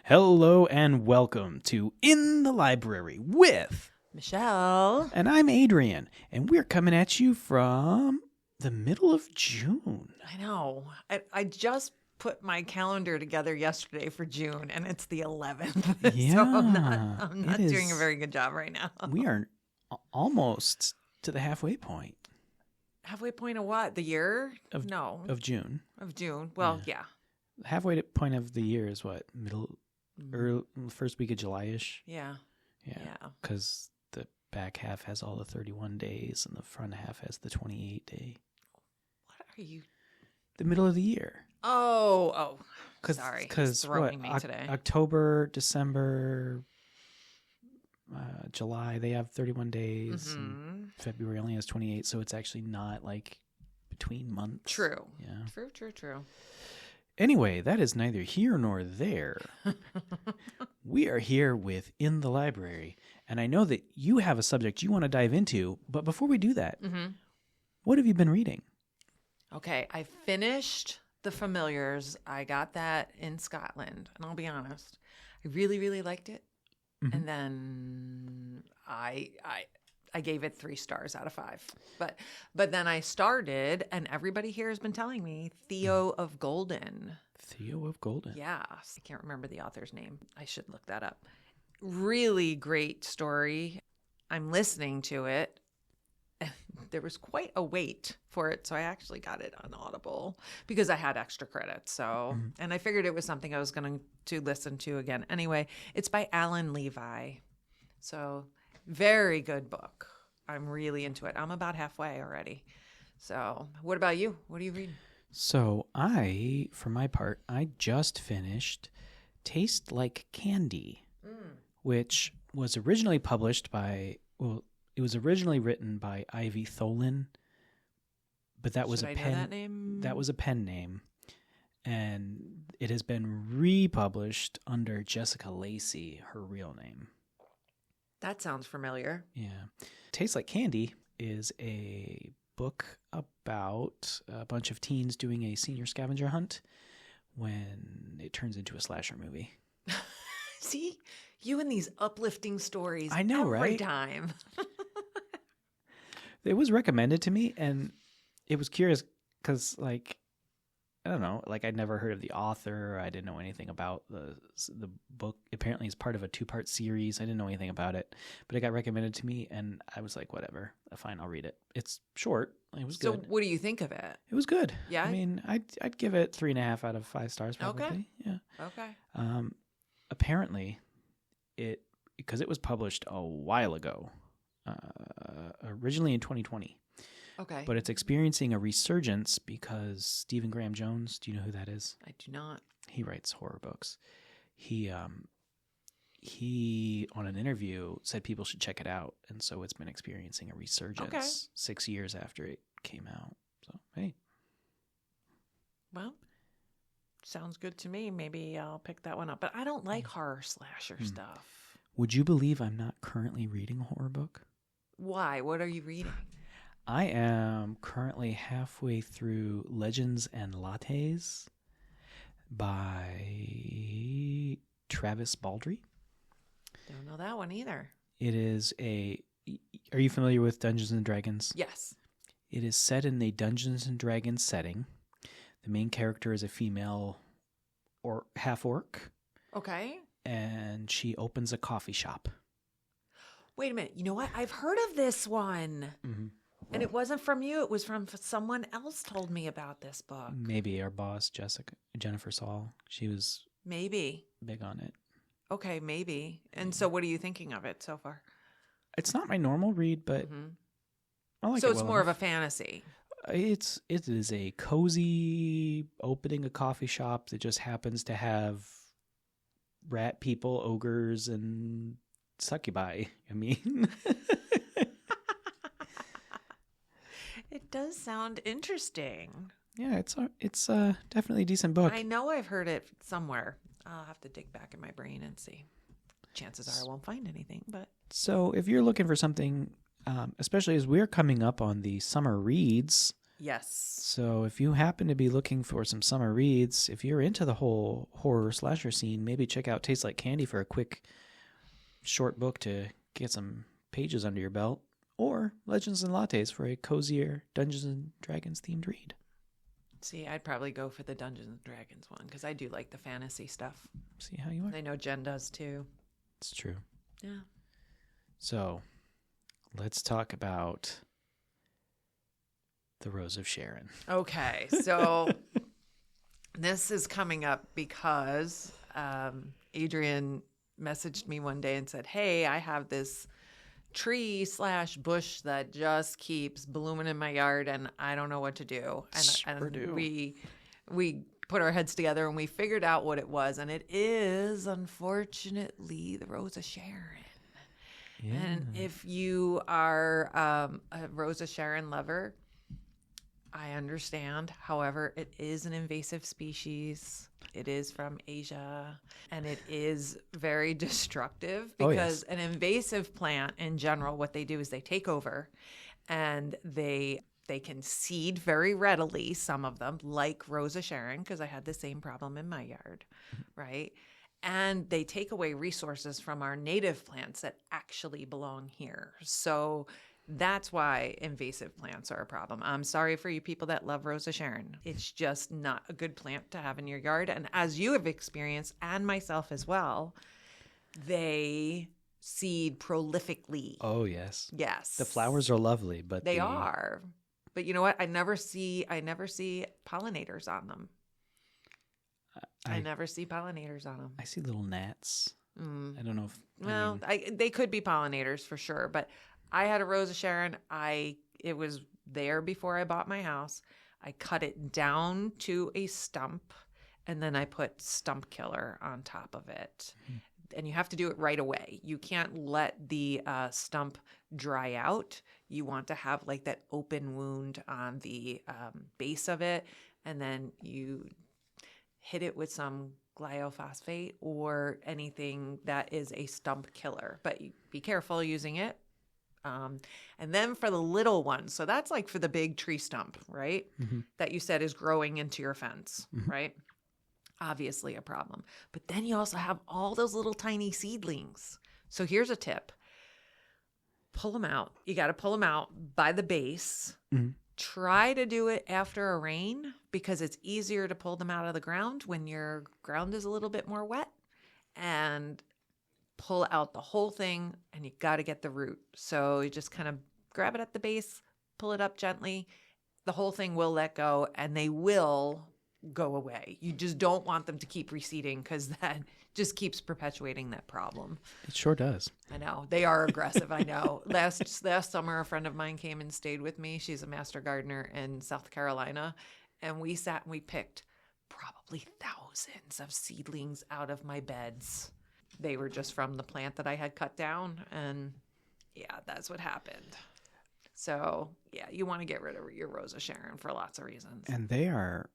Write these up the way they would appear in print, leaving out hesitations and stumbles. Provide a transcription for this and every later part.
Hello and welcome to In the Library with Michelle. And I'm Adrian, and we're coming at you from the middle of June. I know. I just put my calendar together yesterday for June, and it's the 11th. Yeah, so I'm not doing a very good job right now. We are almost to the halfway point. Halfway point of what? The year? Of June. Of June. Well, yeah. Halfway point of the year is what? First week of July-ish? Yeah. Because the back half has all the 31 days, and the front half has the 28 day. What are you? The middle of the year. Oh. Sorry. Because throwing me today. October, December, July, they have 31 days. Mm-hmm. And February only has 28, so it's actually not like between months. True. Yeah. True. Anyway, that is neither here nor there. We are here with In the Library, and I know that you have a subject you want to dive into, but before we do that, What have you been reading? Okay, I finished The Familiars. I got that in Scotland, and I'll be honest, I really, really liked it. Mm-hmm. And then I gave it 3 stars out of 5. But then I started, and everybody here has been telling me Theo of Golden. Theo of Golden. Yes. I can't remember the author's name. I should look that up. Really great story. I'm listening to it. There was quite a wait for it, so I actually got it on Audible because I had extra credits. So, and I figured it was something I was going to listen to again. Anyway, it's by Alan Levi. So, very good book. I'm really into it. I'm about halfway already. So, what about you? What are you reading? So for my part, I just finished Taste Like Candy, which was originally published by, it was originally written by Ivy Tholin, but that was Should a I know pen. that name? That was a pen name, and it has been republished under Jessica Lacey, her real name. That sounds familiar. Yeah. Taste Like Candy is a book about a bunch of teens doing a senior scavenger hunt when it turns into a slasher movie. See, you and these uplifting stories. I know, every right? time. It was recommended to me, and it was curious because, I don't know, I'd never heard of the author. I didn't know anything about the book. Apparently, it's part of a 2-part series. I didn't know anything about it, but it got recommended to me, and I was like, whatever, fine, I'll read it. It's short. It was good. So, what do you think of it? It was good. Yeah? I mean, I'd give it 3.5 out of 5 stars probably. Okay. Yeah. Okay. Apparently, because it was published a while ago, originally in 2020. Okay. But it's experiencing a resurgence because Stephen Graham Jones, do you know who that is? I do not. He writes horror books. He on an interview said people should check it out, and so it's been experiencing a resurgence 6 years after it came out. So, hey. Well, sounds good to me. Maybe I'll pick that one up. But I don't like horror slasher stuff. Would you believe I'm not currently reading a horror book? Why? What are you reading? I am currently halfway through Legends and Lattes by Travis Baldree. Don't know that one either. It is are you familiar with Dungeons and Dragons? Yes. It is set in a Dungeons and Dragons setting. The main character is a female or half-orc. Okay. And she opens a coffee shop. Wait a minute. You know what? I've heard of this one. Mm-hmm. And it wasn't from you. It was from someone else told me about this book. Maybe our boss, Jennifer Saul. She was Maybe. big on it. Okay, maybe. And so what are you thinking of it so far? It's not my normal read, but I like it. So it's well more enough. of a fantasy. It is a cozy opening a coffee shop that just happens to have rat people, ogres, and succubi. I mean, It does sound interesting. yeah, it's definitely a decent book. I know I've heard it somewhere. I'll have to dig back in my brain and see. Chances are I won't find anything, but So if you're looking for something, especially as we're coming up on the summer reads, Yes. So if you happen to be looking for some summer reads, if you're into the whole horror slasher scene, maybe check out Tastes Like Candy for a quick short book to get some pages under your belt, or Legends and Lattes for a cozier Dungeons and Dragons themed read. See, I'd probably go for the Dungeons and Dragons one because I do like the fantasy stuff. See how you are? I know Jen does too. It's true. Yeah. So let's talk about the Rose of Sharon. Okay, so this is coming up because Adrian messaged me one day and said, hey, I have this tree/bush that just keeps blooming in my yard and I don't know what to do. And we put our heads together and we figured out what it was, and it is unfortunately the Rose of Sharon. Yeah. And if you are a Rose of Sharon lover, I understand. However, it is an invasive species. It is from Asia, and it is very destructive because an invasive plant in general, what they do is they take over, and they can seed very readily, some of them, like Rose of Sharon, because I had the same problem in my yard, right? And they take away resources from our native plants that actually belong here. So that's why invasive plants are a problem. I'm sorry for you people that love Rose of Sharon. It's just not a good plant to have in your yard. And as you have experienced, and myself as well, they seed prolifically. Oh, yes. Yes. The flowers are lovely, but they are. But you know what? I never see pollinators on them. I never see pollinators on them. I see little gnats. I don't know if... Well, they could be pollinators for sure, but I had a Rose of Sharon. It was there before I bought my house. I cut it down to a stump, and then I put stump killer on top of it. And you have to do it right away. You can't let the stump dry out. You want to have like that open wound on the base of it, and then you hit it with some glyphosate or anything that is a stump killer. But be careful using it. And then for the little ones, so that's like for the big tree stump, right? That you said is growing into your fence, right? Obviously a problem. But then you also have all those little tiny seedlings. So here's a tip. Pull them out. You got to pull them out by the base. Try to do it after a rain because it's easier to pull them out of the ground when your ground is a little bit more wet. And pull out the whole thing, and you got to get the root. So you just kind of grab it at the base, pull it up gently. The whole thing will let go, and they will go away. You just don't want them to keep receding because that just keeps perpetuating that problem. It sure does. I know. They are aggressive. I know. Last summer, a friend of mine came and stayed with me. She's a master gardener in South Carolina, and we sat and we picked probably thousands of seedlings out of my beds. They were just from the plant that I had cut down, and yeah, that's what happened. So yeah, you want to get rid of your Rose of Sharon for lots of reasons. And they are,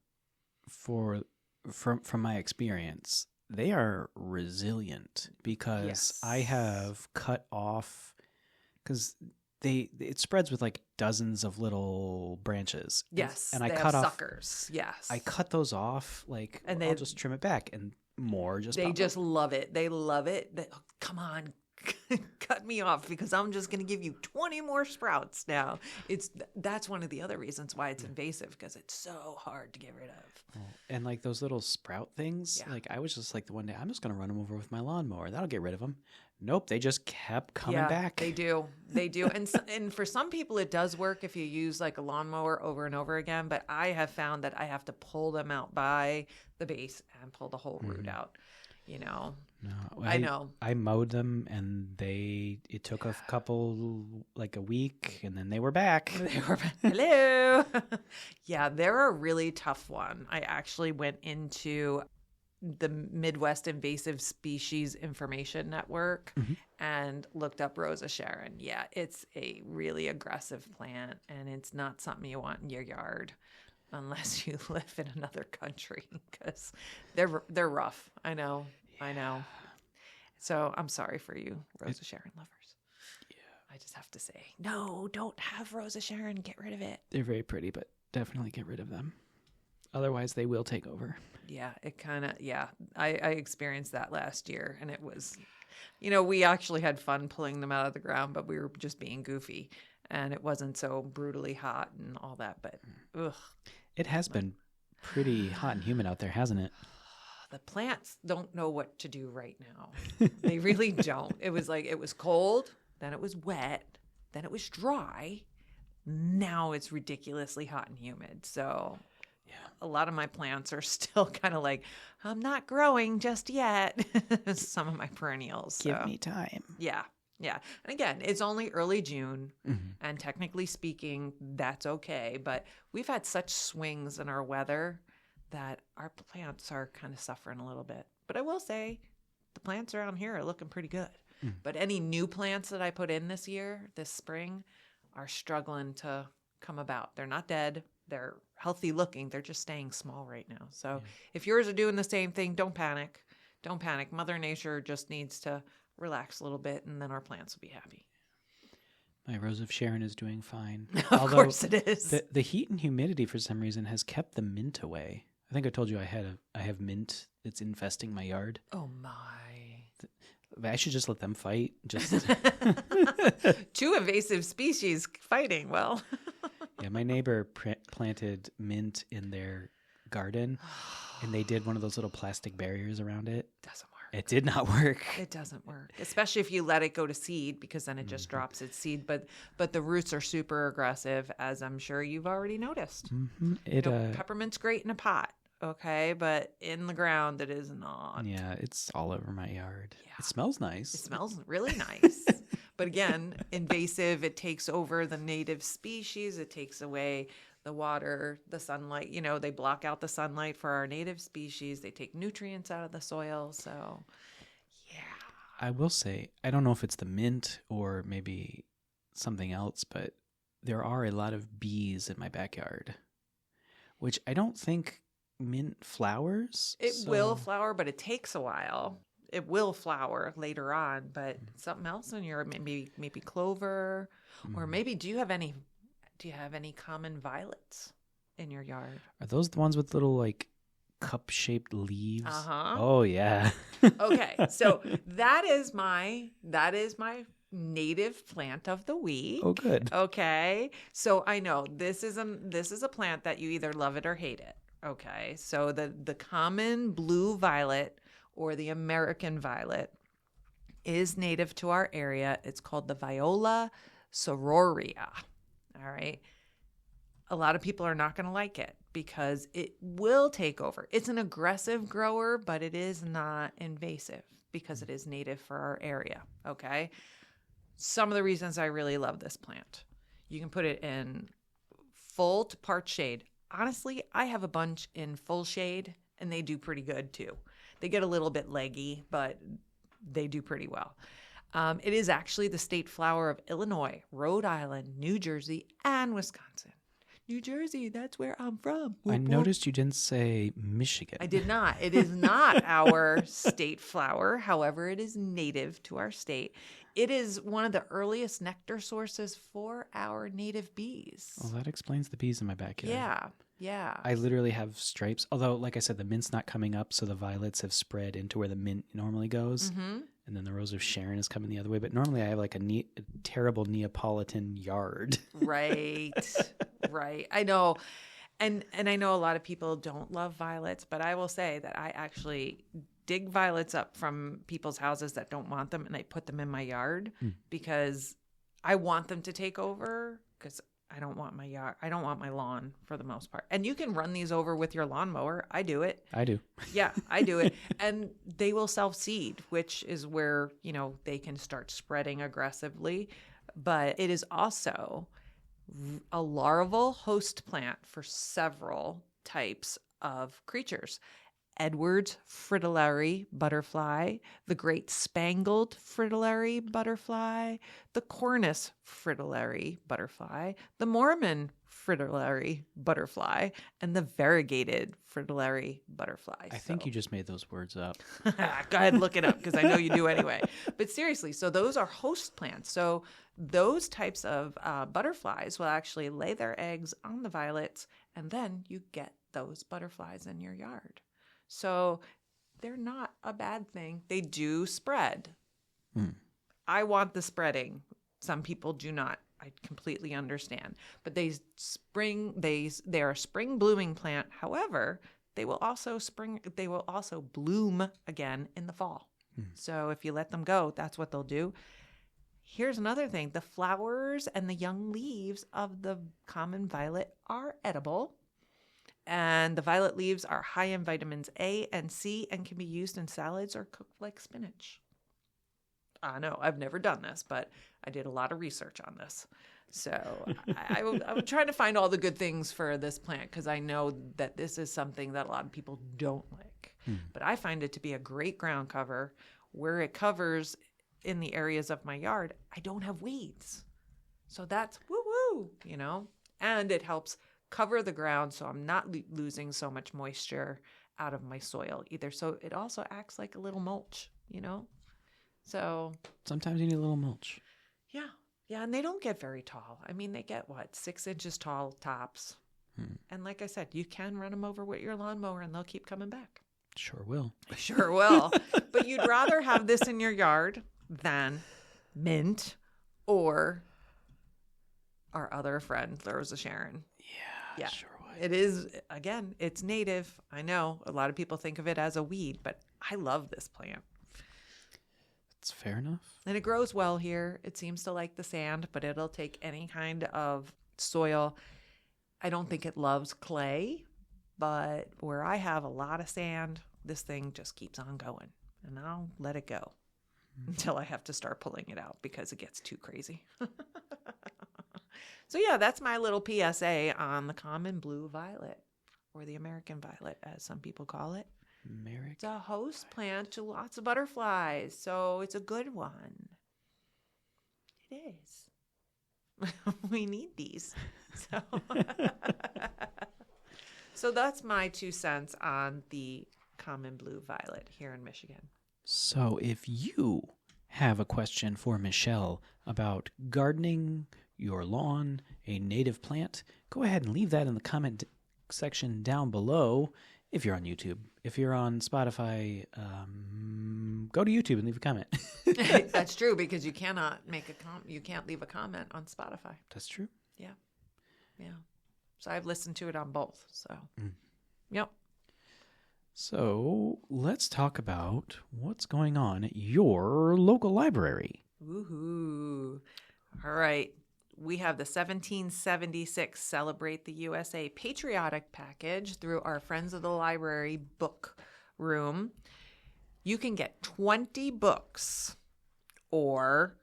from my experience, they are resilient because I have cut off, because it spreads with like dozens of little branches. Yes, and I they cut have off suckers. Yes, I cut those off, like, and I'll just trim it back, and more just they just love it. They love it. Come on, cut me off because I'm just going to give you 20 more sprouts now. That's one of the other reasons why it's invasive, because it's so hard to get rid of. And like those little sprout things, like I was just like the one day, I'm just going to run them over with my lawnmower. That'll get rid of them. Nope, they just kept coming back. They do. And for some people it does work if you use like a lawnmower over and over again, but I have found that I have to pull them out by the base and pull the whole root out, you know. No, I know. I mowed them, and it took a couple, like a week, and then they were back. Hello. Yeah, they're a really tough one. I actually went into the Midwest Invasive Species Information Network and looked up Rose of Sharon. Yeah, it's a really aggressive plant, and it's not something you want in your yard unless you live in another country, because they're rough. I know. So I'm sorry for you, Rose of Sharon lovers. Yeah. I just have to say, no, don't have Rose of Sharon. Get rid of it. They're very pretty, but definitely get rid of them. Otherwise, they will take over. Yeah, it kind of, I experienced that last year, and it was, we actually had fun pulling them out of the ground, but we were just being goofy, and it wasn't so brutally hot and all that, but ugh. It has been pretty hot and humid out there, hasn't it? The plants don't know what to do right now. They really don't. It was like, it was cold, then it was wet, then it was dry. Now it's ridiculously hot and humid. So yeah, a lot of my plants are still kind of like, I'm not growing just yet. Some of my perennials. Give me time. Yeah. Yeah. And again, it's only early June. And technically speaking, that's okay. But we've had such swings in our weather that our plants are kind of suffering a little bit. But I will say the plants around here are looking pretty good. But any new plants that I put in this spring, are struggling to come about. They're not dead. They're healthy looking. They're just staying small right now. So if yours are doing the same thing, don't panic. Don't panic. Mother Nature just needs to relax a little bit, and then our plants will be happy. My Rose of Sharon is doing fine. Of course it is. The heat and humidity for some reason has kept the mint away. I think I told you I have mint that's infesting my yard. Oh my. I should just let them fight. Just Two invasive species fighting. Well, yeah, my neighbor planted mint in their garden, and they did one of those little plastic barriers around it. Doesn't work. It did not work. It doesn't work, especially if you let it go to seed, because then it just drops its seed. But the roots are super aggressive, as I'm sure you've already noticed. Peppermint's great in a pot. Okay, but in the ground, it is not. Yeah, it's all over my yard. Yeah. It smells nice. It smells really nice. But again, invasive, it takes over the native species. It takes away the water, the sunlight. They block out the sunlight for our native species. They take nutrients out of the soil. So, yeah. I will say, I don't know if it's the mint or maybe something else, but there are a lot of bees in my backyard, which I don't think mint flowers. It will flower, but it takes a while. It will flower later on, but something else in your maybe clover, or maybe do you have any common violets in your yard? Are those the ones with little like cup-shaped leaves? Uh-huh. Oh yeah. Okay, so that is my native plant of the week. Oh, good. Okay, so I know this is a plant that you either love it or hate it. Okay, so the common blue violet, or the American violet, is native to our area. It's called the Viola sororia. All right. A lot of people are not going to like it because it will take over. It's an aggressive grower, but it is not invasive because it is native for our area. Okay. Some of the reasons I really love this plant. You can put it in full to part shade. Honestly, I have a bunch in full shade, and they do pretty good too. They get a little bit leggy, but they do pretty well. It is actually the state flower of Illinois, Rhode Island, New Jersey, and Wisconsin. New Jersey, that's where I'm from. I noticed you didn't say Michigan. I did not. It is not our state flower. However, it is native to our state. It is one of the earliest nectar sources for our native bees. Well, that explains the bees in my backyard. Yeah, yeah. I literally have stripes. Although, like I said, the mint's not coming up, so the violets have spread into where the mint normally goes. Mm-hmm. And then the Rose of Sharon is coming the other way. But normally I have like a terrible Neapolitan yard. Right, right. I know. And I know a lot of people don't love violets, but I will say that I actually dig violets up from people's houses that don't want them, and I put them in my yard because I want them to take over, because I don't want my yard. I don't want my lawn for the most part. And you can run these over with your lawnmower. I do it. I do. Yeah, I do it. And they will self-seed, which is where, they can start spreading aggressively. But it is also a larval host plant for several types of creatures. Edward's fritillary butterfly, the Great Spangled fritillary butterfly, the Cornus fritillary butterfly, the Mormon fritillary butterfly, and the variegated fritillary butterfly. I think you just made those words up. Go ahead and look it up because I know you do anyway. But seriously, so those are host plants. So those types of butterflies will actually lay their eggs on the violets, and then you get those butterflies in your yard. So they're not a bad thing. They do spread. I want the spreading. Some people do not. I completely understand. But they are a spring blooming plant. However, they will also bloom again in the fall. So if you let them go, that's what they'll do. Here's another thing. The flowers and the young leaves of the common violet are edible. And the violet leaves are high in vitamins A and C and can be used in salads or cooked like spinach. I know, I've never done this, but I did a lot of research on this. So I'm trying to find all the good things for this plant because I know that this is something that a lot of people don't like. But I find it to be a great ground cover where it covers in the areas of my yard. I don't have weeds. So that's woo-woo, and it helps cover the ground so I'm not losing so much moisture out of my soil either. So it also acts like a little mulch, So Sometimes you need a little mulch. Yeah. Yeah. And they don't get very tall. I mean, they get 6 inches tall tops. And like I said, you can run them over with your lawnmower and they'll keep coming back. Sure will. Sure will. But you'd rather have this in your yard than mint or our other friend, Rose of Sharon. Yeah. Sure would. It is, again, it's native. I know a lot of people think of it as a weed, but I love this plant. It's fair enough. And it grows well here. It seems to like the sand, but it'll take any kind of soil. I don't think it loves clay, but where I have a lot of sand, this thing just keeps on going. And I'll let it go until I have to start pulling it out because it gets too crazy. So yeah, that's my little PSA on the common blue violet, or the American violet, as some people call it. It's a host plant to lots of butterflies, so it's a good one. It is. We need these. So that's my 2 cents on the common blue violet here in Michigan. So if you have a question for Michele about gardening, your lawn, a native plant, go ahead and leave that in the comment section down below. If you're on YouTube, if you're on Spotify, go to YouTube and leave a comment. That's true, because you cannot you can't leave a comment on Spotify. That's true. Yeah. So I've listened to it on both. So, Yep. So let's talk about what's going on at your local library. Woohoo! All right. We have the 1776 Celebrate the USA Patriotic Package through our Friends of the Library book room. You can get 20 books or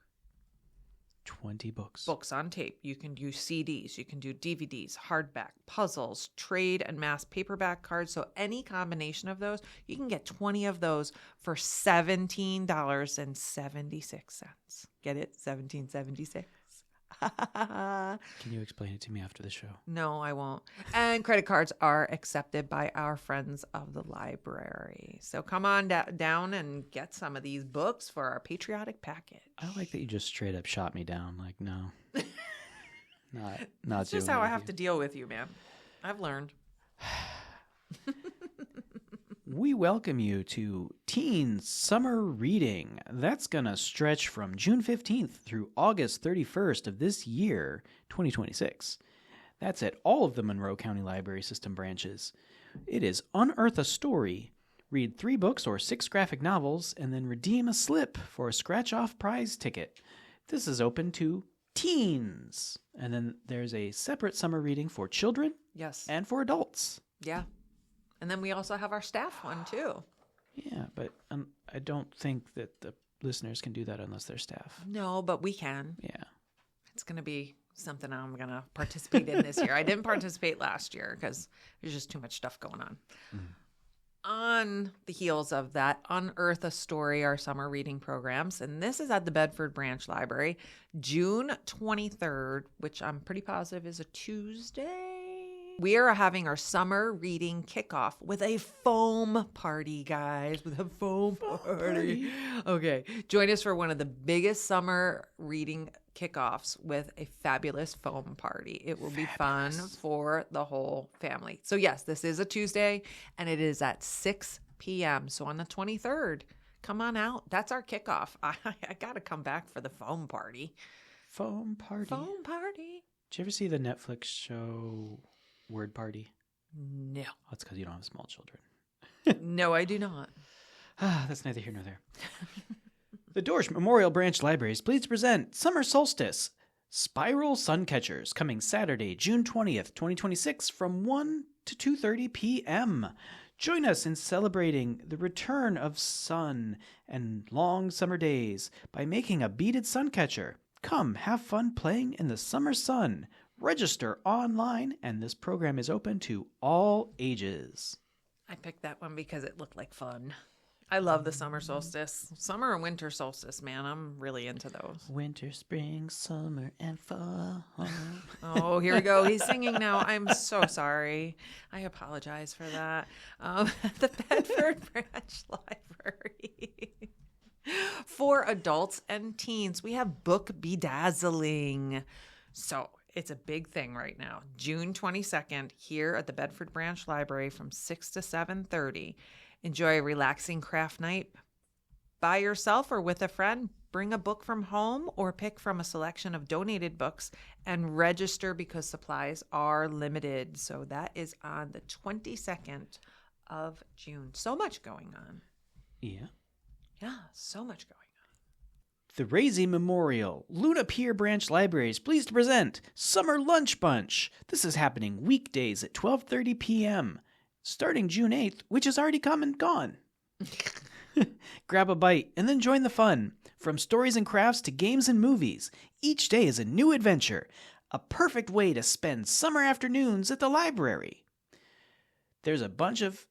20 books. Books on tape. You can do CDs. You can do DVDs, hardback, puzzles, trade and mass paperback cards. So any combination of those, you can get 20 of those for $17.76. Get it? $17.76. Can you explain it to me after the show? No, I won't. And credit cards are accepted by our Friends of the Library. So come on down and get some of these books for our patriotic package. I like that you just straight up shot me down. Like, no. not It's just how I have to deal with you, man. I've learned. We welcome you to Teen Summer Reading. That's going to stretch from June 15th through August 31st of this year, 2026. That's at all of the Monroe County Library System branches. It is Unearth a Story. Read 3 books or 6 graphic novels, and then redeem a slip for a scratch-off prize ticket. This is open to teens. And then there's a separate summer reading for children. Yes. And for adults. Yeah. And then we also have our staff one, too. Yeah, but I don't think that the listeners can do that unless they're staff. No, but we can. Yeah. It's going to be something I'm going to participate in this year. I didn't participate last year because there's just too much stuff going on. on the heels of that, Unearth a Story, our summer reading programs. And this is at the Bedford Branch Library, June 23rd, which I'm pretty positive is a Tuesday. We are having our summer reading kickoff with a foam party, guys, with a foam party. Okay. Join us for one of the biggest summer reading kickoffs with a fabulous foam party. It will be fun for the whole family. So yes, this is a Tuesday and it is at 6 p.m. So on the 23rd, come on out. That's our kickoff. I got to come back for the foam party. Foam party. Foam party. Did you ever see the Netflix show Word Party? No. Oh, that's because you don't have small children. No, I do not. That's neither here nor there. The Dorsch Memorial Branch Library is pleased to present Summer Solstice Spiral Suncatchers coming Saturday, June 20th, 2026 from 1 to 2:30 p.m. Join us in celebrating the return of sun and long summer days by making a beaded suncatcher. Come have fun playing in the summer sun. Register online, and this program is open to all ages. I picked that one because it looked like fun. I love the summer solstice. Summer and winter solstice, man. I'm really into those. Winter, spring, summer, and fall. Oh, here we go. He's singing now. I'm so sorry. I apologize for that. The Bedford Branch Library. For adults and teens, we have book bedazzling. So it's a big thing right now. June 22nd here at the Bedford Branch Library from 6 to 7:30. Enjoy a relaxing craft night by yourself or with a friend. Bring a book from home or pick from a selection of donated books and register because supplies are limited. So that is on the 22nd of June. So much going on. Yeah. Yeah, so much going on. The Raisy Memorial Luna Pier Branch Library is pleased to present Summer Lunch Bunch. This is happening weekdays at 12:30 p.m. starting June 8th, which has already come and gone. Grab a bite and then join the fun. From stories and crafts to games and movies, each day is a new adventure. A perfect way to spend summer afternoons at the library. There's a bunch of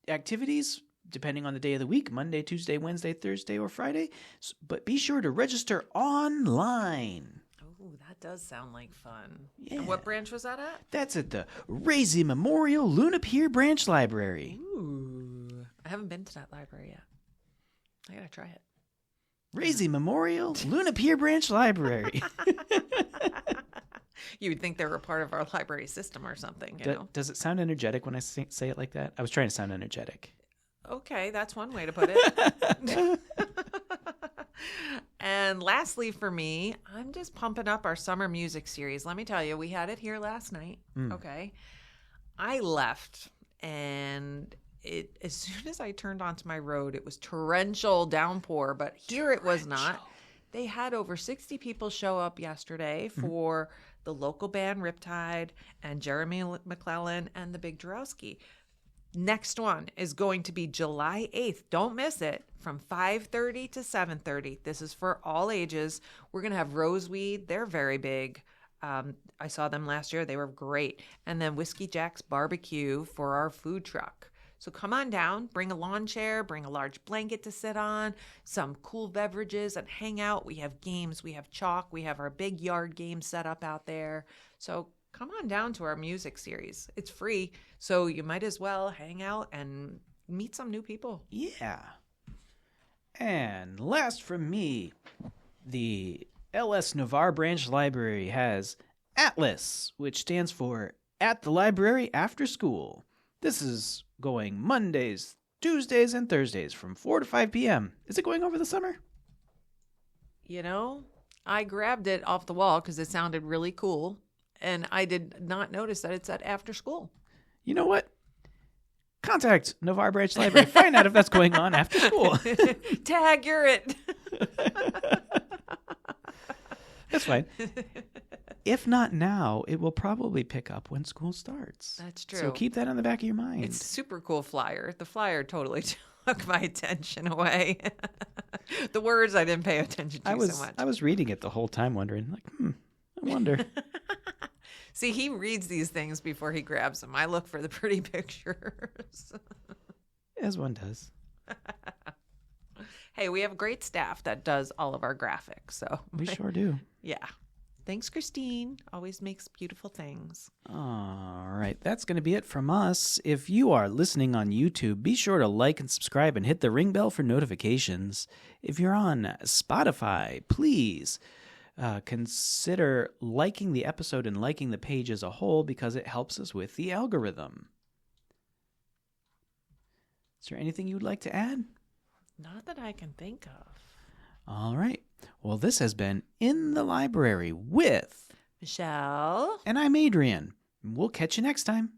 activities depending on the day of the week, Monday, Tuesday, Wednesday, Thursday, or Friday. But be sure to register online. Oh, that does sound like fun. Yeah. And what branch was that at? That's at the Raisy Memorial Luna Pier Branch Library. Ooh. I haven't been to that library yet. I gotta try it. Raisy Memorial Luna Pier Branch Library. You would think they were a part of our library system or something, you know? Does it sound energetic when I say it like that? I was trying to sound energetic. Okay, that's one way to put it. And lastly for me, I'm just pumping up our summer music series. Let me tell you, we had it here last night. Okay. I left and as soon as I turned onto my road, it was torrential downpour, but here it was not. They had over 60 people show up yesterday for the local band Riptide and Jeremy McClellan and the Big Jarowski. Next one is going to be July 8th. Don't miss it. From 5:30 to 7:30. This is for all ages. We're going to have Roseweed. They're very big. I saw them last year. They were great. And then Whiskey Jack's Barbecue for our food truck. So come on down, bring a lawn chair, bring a large blanket to sit on, some cool beverages and hang out. We have games, we have chalk, we have our big yard game set up out there. So come on down to our music series. It's free, so you might as well hang out and meet some new people. Yeah. And last from me, the LS Navarre Branch Library has Atlas, which stands for At the Library After School. This is going Mondays, Tuesdays, and Thursdays from 4 to 5 p.m. Is it going over the summer? You know, I grabbed it off the wall because it sounded really cool, and I did not notice that it's at after school. You know what? Contact Navarre Branch Library. Find out if that's going on after school. Tag, you're it. That's fine. If not now, it will probably pick up when school starts. That's true. So keep that on the back of your mind. It's a super cool flyer. The flyer totally took my attention away. The words I didn't pay attention to so much. I was reading it the whole time wondering, I wonder. See, he reads these things before he grabs them. I look for the pretty pictures. As one does. Hey, we have great staff that does all of our graphics. So We sure do. yeah. Thanks, Christine. Always makes beautiful things. All right, that's going to be it from us. If you are listening on YouTube, be sure to like and subscribe and hit the ring bell for notifications. If you're on Spotify, please consider liking the episode and liking the page as a whole because it helps us with the algorithm. Is there anything you'd like to add? Not that I can think of. All right. Well, this has been In the Library with Michelle. And I'm Adrian. We'll catch you next time.